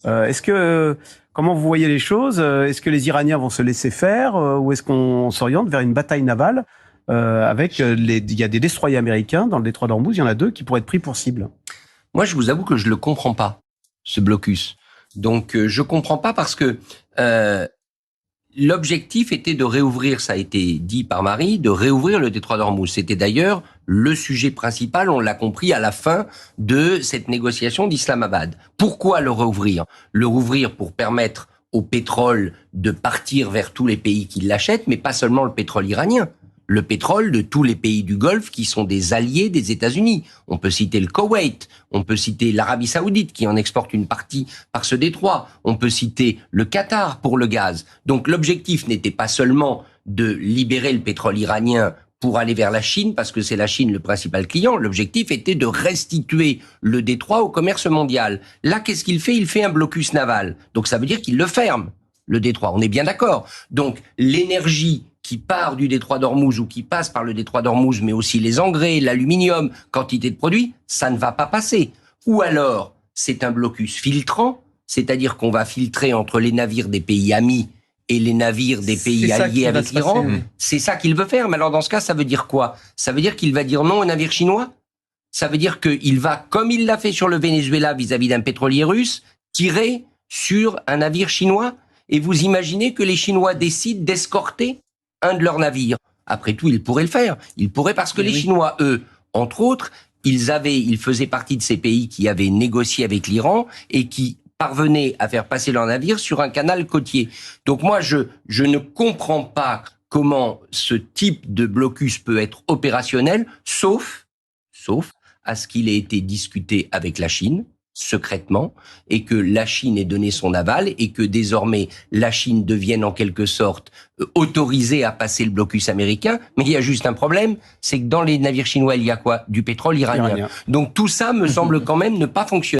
Comment vous voyez les choses? Est-ce que les Iraniens vont se laisser faire ou est-ce qu'on s'oriente vers une bataille navale il y a des destroyers américains dans le détroit d'Ormuz, il y en a 2 qui pourraient être pris pour cible. Moi, je vous avoue que je le comprends pas, ce blocus. Donc, je comprends pas parce que l'objectif était de réouvrir, ça a été dit par Marie, de réouvrir le détroit d'Ormuz. C'était d'ailleurs le sujet principal, on l'a compris, à la fin de cette négociation d'Islamabad. Pourquoi le réouvrir? Le rouvrir pour permettre au pétrole de partir vers tous les pays qui l'achètent, mais pas seulement le pétrole iranien. Le pétrole de tous les pays du Golfe qui sont des alliés des États-Unis. On peut citer le Koweït, on peut citer l'Arabie Saoudite qui en exporte une partie par ce détroit, on peut citer le Qatar pour le gaz. Donc l'objectif n'était pas seulement de libérer le pétrole iranien pour aller vers la Chine, parce que c'est la Chine le principal client. L'objectif était de restituer le détroit au commerce mondial. Là, qu'est-ce qu'il fait? Il fait un blocus naval. Donc ça veut dire qu'il le ferme, le détroit. On est bien d'accord. Donc l'énergie qui part du détroit d'Ormuz ou qui passe par le détroit d'Ormuz, mais aussi les engrais, l'aluminium, quantité de produits, ça ne va pas passer. Ou alors, c'est un blocus filtrant, c'est-à-dire qu'on va filtrer entre les navires des pays amis et les navires des pays alliés avec l'Iran. C'est ça qu'il veut faire. Mais alors, dans ce cas, ça veut dire quoi? Ça veut dire qu'il va dire non aux navires chinois? Ça veut dire qu'il va, comme il l'a fait sur le Venezuela vis-à-vis d'un pétrolier russe, tirer sur un navire chinois? Et vous imaginez que les Chinois décident d'escorter un de leurs navires? Après tout, ils pourraient le faire. Ils pourraient parce que les Chinois, eux, entre autres, ils faisaient partie de ces pays qui avaient négocié avec l'Iran et qui parvenaient à faire passer leurs navires sur un canal côtier. Donc moi, je ne comprends pas comment ce type de blocus peut être opérationnel, sauf à ce qu'il ait été discuté avec la Chine, secrètement, et que la Chine ait donné son aval et que désormais la Chine devienne en quelque sorte autorisée à passer le blocus américain. Mais il y a juste un problème, c'est que dans les navires chinois, il y a quoi? Du pétrole iranien. Donc tout ça me semble quand même ne pas fonctionner.